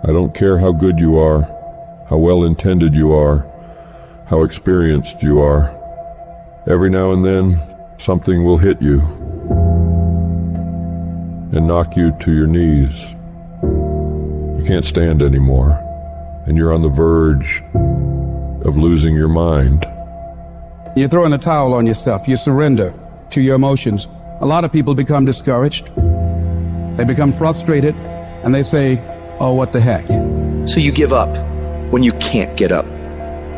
I don't care how good you are, how well-intended you are, how experienced you are. Every now and then, something will hit you and knock you to your knees. You can't stand anymore, and you're on the verge of losing your mind. You throw in a towel on yourself. You surrender to your emotions. A lot of people become discouraged. They become frustrated, and they say, oh, what the heck? So you give up when you can't get up.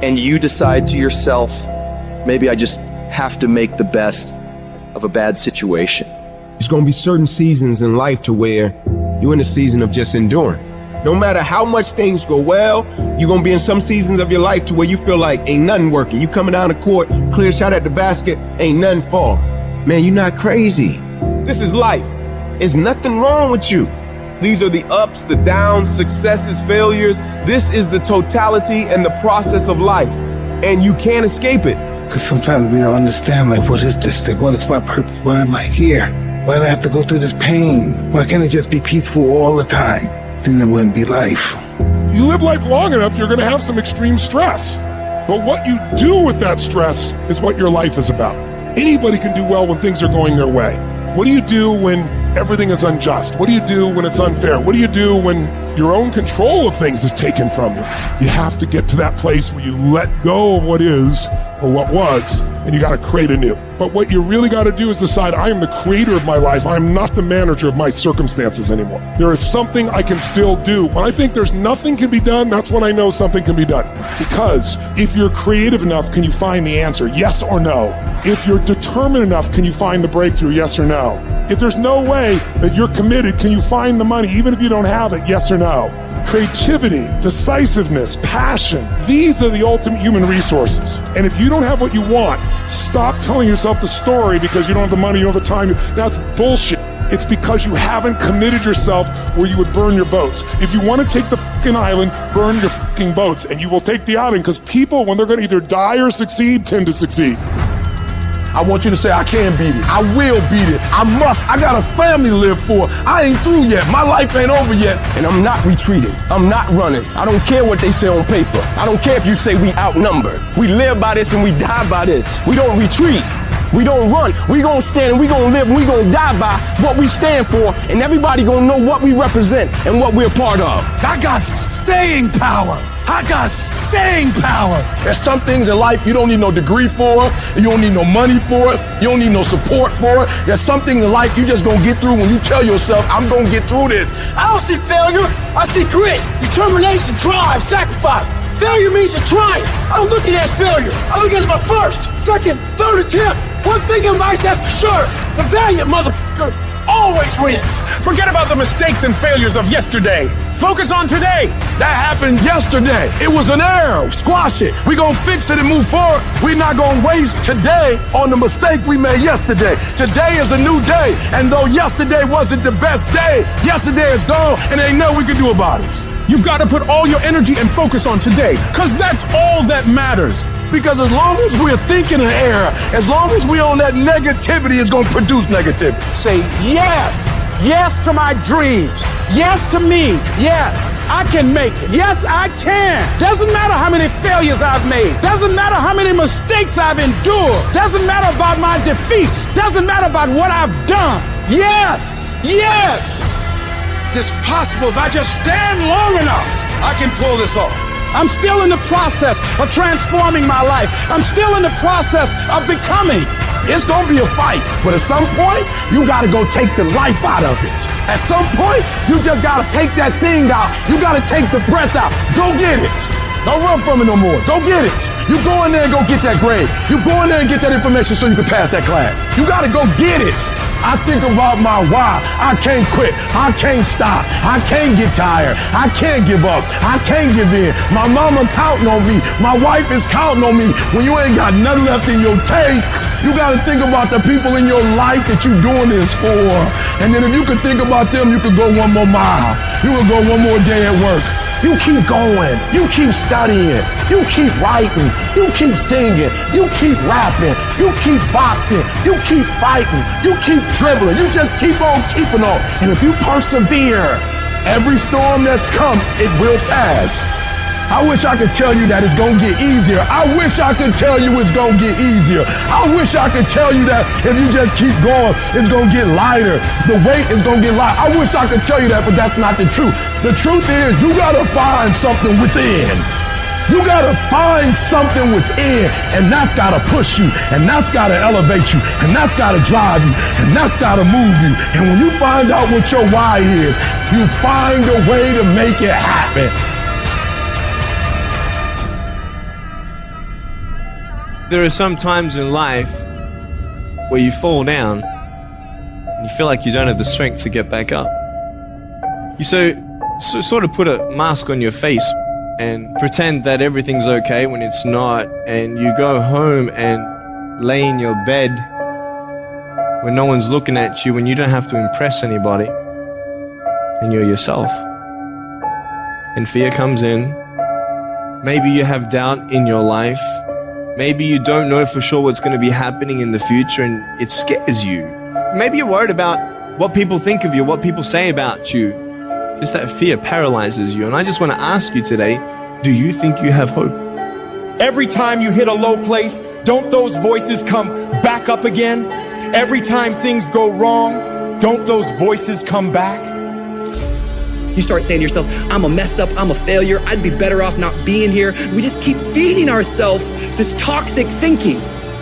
And you decide to yourself, maybe I just have to make the best of a bad situation. There's going to be certain seasons in life to where you're in a season of just enduring. No matter how much things go well, you're going to be in some seasons of your life to where you feel like ain't nothing working. You coming down the court, clear shot at the basket, ain't nothing falling. Man, you're not crazy. This is life. There's nothing wrong with you. These are the ups, the downs, successes, failures. This is the totality and the process of life. And you can't escape it. Because sometimes we don't understand, like, what is this thing? What is my purpose? Why am I here? Why do I have to go through this pain? Why can't it just be peaceful all the time? Then it wouldn't be life. You live life long enough, you're going to have some extreme stress. But what you do with that stress is what your life is about. Anybody can do well when things are going their way. What do you do when everything is unjust? What do you do when it's unfair? What do you do when your own control of things is taken from you? You have to get to that place where you let go of what is or what was, and you got to create anew. But what you really got to do is decide, I am the creator of my life. I'm not the manager of my circumstances anymore. There is something I can still do. When I think there's nothing can be done, that's when I know something can be done. Because if you're creative enough, can you find the answer? Yes or no? If you're determined enough, can you find the breakthrough? Yes or no? If there's no way that you're committed, can you find the money even if you don't have it? Yes or no? Creativity, decisiveness, passion, these are the ultimate human resources. And if you don't have what you want, stop telling yourself the story because you don't have the money, you don't have the time. That's bullshit. It's because you haven't committed yourself where you would burn your boats. If you want to take the fucking island, burn your fucking boats, and you will take the island, because people, when they're going to either die or succeed, tend to succeed. I want you to say, I can beat it. I will beat it. I must. I got a family to live for. I ain't through yet. My life ain't over yet. And I'm not retreating. I'm not running. I don't care what they say on paper. I don't care if you say we outnumbered. We live by this and we die by this. We don't retreat. We don't run. We gonna stand and we gonna live and we gonna die by what we stand for, and everybody gonna know what we represent and what we're a part of. I got staying power. I got staying power. There's some things in life you don't need no degree for, you don't need no money for it, you don't need no support for it. There's some things in life you just gonna get through when you tell yourself, I'm gonna get through this. I don't see failure. I see grit, determination, drive, sacrifice. Failure means you're trying. I don't look at it as failure. I look at it as my first, second, third attempt. One thing in life, that's for sure. The valiant motherfucker always wins. Forget about the mistakes and failures of yesterday. Focus on today. That happened yesterday. It was an error. Squash it. We're going to fix it and move forward. We're not going to waste today on the mistake we made yesterday. Today is a new day. And though yesterday wasn't the best day, yesterday is gone and ain't nothing we can do about it. You've got to put all your energy and focus on today, because that's all that matters. Because as long as we're thinking an error, as long as we're on that negativity, it's going to produce negativity. Say yes. Yes to my dreams. Yes to me. Yes, I can make it. Yes, I can. Doesn't matter how many failures I've made. Doesn't matter how many mistakes I've endured. Doesn't matter about my defeats. Doesn't matter about what I've done. Yes. Yes. It's possible if I just stand long enough, I can pull this off. I'm still in the process of transforming my life. I'm still in the process of becoming. It's going to be a fight, but at some point, you got to go take the life out of it. At some point, you just got to take that thing out. You got to take the breath out. Go get it. Don't run from it no more. Go get it. You go in there and go get that grade. You go in there and get that information so you can pass that class. You got to go get it. I think about my why. I can't quit. I can't stop. I can't get tired. I can't give up. I can't give in. My mama counting on me. My wife is counting on me. When you ain't got nothing left in your tank, you got to think about the people in your life that you're doing this for. And then if you could think about them, you could go one more mile. You could go one more day at work. You keep going. You keep studying. You keep writing. You keep singing. You keep rapping. You keep boxing. You keep fighting. You keep dribbling. You just keep on keeping on. And if you persevere, Every storm that's come, it will pass. I wish I could tell you that it's going to get easier. I wish I could tell you it's going to get easier. I wish I could tell you that if you just keep going, it's going to get lighter. The weight is going to get lighter. I wish I could tell you that, but that's not the truth. The truth is you got to find something within. You got to find something within, and that's got to push you, and that's got to elevate you, and that's got to drive you, and that's got to move you. And when you find out what your why is, you find a way to make it happen. There are some times in life where you fall down and you feel like you don't have the strength to get back up. You sort of put a mask on your face and pretend that everything's okay when it's not, and you go home and lay in your bed when no one's looking at you, when you don't have to impress anybody, and you're yourself. And fear comes in. Maybe you have doubt in your life. Maybe you don't know for sure what's going to be happening in the future, and it scares you. Maybe you're worried about what people think of you, what people say about you. Just that fear paralyzes you. And I just want to ask you today, do you think you have hope? Every time you hit a low place, don't those voices come back up again? Every time things go wrong, don't those voices come back? You start saying to yourself, I'm a mess up, I'm a failure, I'd be better off not being here. We just keep feeding ourselves this toxic thinking.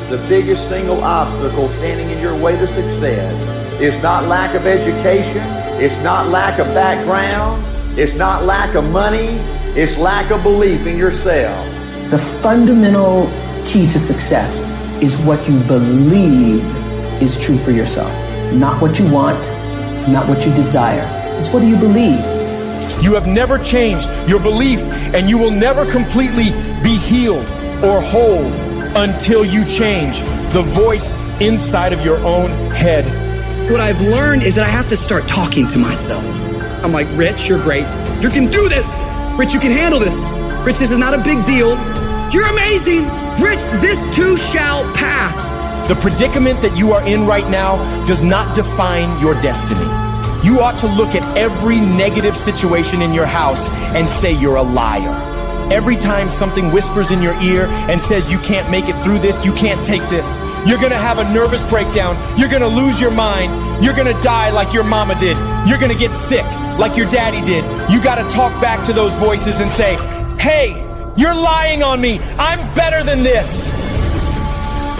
The biggest single obstacle standing in your way to success is not lack of education, it's not lack of background, it's not lack of money, it's lack of belief in yourself. The fundamental key to success is what you believe is true for yourself. Not what you want, not what you desire. It's what do you believe? You have never changed your belief, and you will never completely be healed or whole until you change the voice inside of your own head. What I've learned is that I have to start talking to myself. I'm like, Rich, you're great. You can do this. Rich, you can handle this. Rich, this is not a big deal. You're amazing. Rich, this too shall pass. The predicament that you are in right now does not define your destiny. You ought to look at every negative situation in your house and say you're a liar. Every time something whispers in your ear and says you can't make it through this, you can't take this, you're gonna have a nervous breakdown, you're gonna lose your mind, you're gonna die like your mama did, you're gonna get sick like your daddy did. You gotta talk back to those voices and say, hey, you're lying on me, I'm better than this.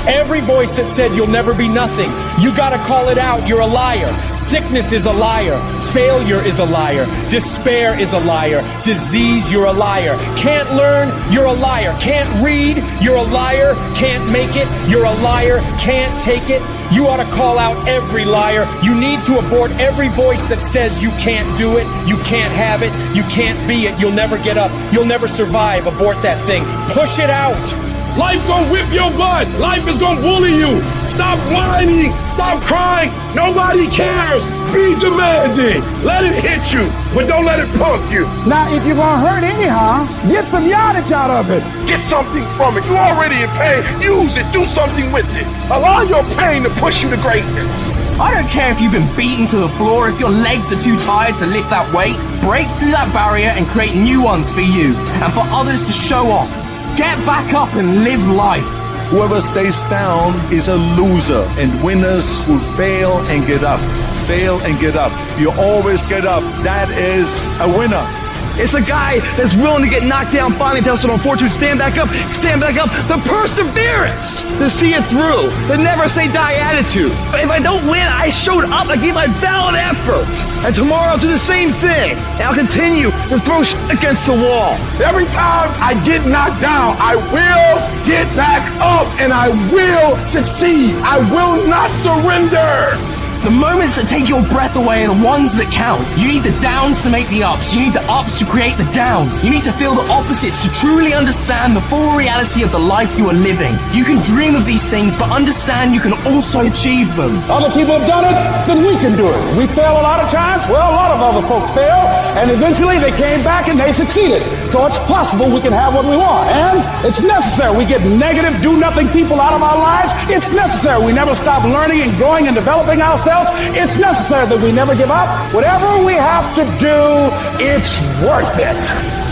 Every voice that said you'll never be nothing, you gotta call it out, you're a liar. Sickness is a liar. Failure is a liar. Despair is a liar. Disease, you're a liar. Can't learn, you're a liar. Can't read, you're a liar. Can't make it, you're a liar. Can't take it. You ought to call out every liar. You need to abort every voice that says you can't do it, you can't have it, you can't be it, you'll never get up, you'll never survive. Abort that thing. Push it out. Life gonna whip your butt. Life is gonna bully you. Stop whining. Stop crying. Nobody cares. Be demanding. Let it hit you, but don't let it punk you. Now, if you're gonna hurt anyhow, get some yardage out of it. Get something from it. You're already in pain. Use it. Do something with it. Allow your pain to push you to greatness. I don't care if you've been beaten to the floor, if your legs are too tired to lift that weight. Break through that barrier and create new ones for you and for others to show off. Get back up and live life. Whoever stays down is a loser, and winners will fail and get up. Fail and get up. You always get up. That is a winner. It's the guy that's willing to get knocked down, finally tested on fortune, stand back up, the perseverance to see it through, the never say die attitude. If I don't win, I showed up, I gave my valid effort. And tomorrow I'll do the same thing. And I'll continue to throw shit against the wall. Every time I get knocked down, I will get back up and I will succeed. I will not surrender. The moments that take your breath away are the ones that count. You need the downs to make the ups. You need the ups to create the downs. You need to feel the opposites to truly understand the full reality of the life you are living. You can dream of these things, but understand you can also achieve them. Other people have done it, then we can do it. We fail a lot of times. Well, a lot of other folks fail, and eventually they came back and they succeeded. So it's possible we can have what we want, and it's necessary. We get negative, do-nothing people out of our lives. It's necessary. We never stop learning and growing and developing ourselves. ourselves. It's necessary that we never give up. Whatever we have to do, it's worth it.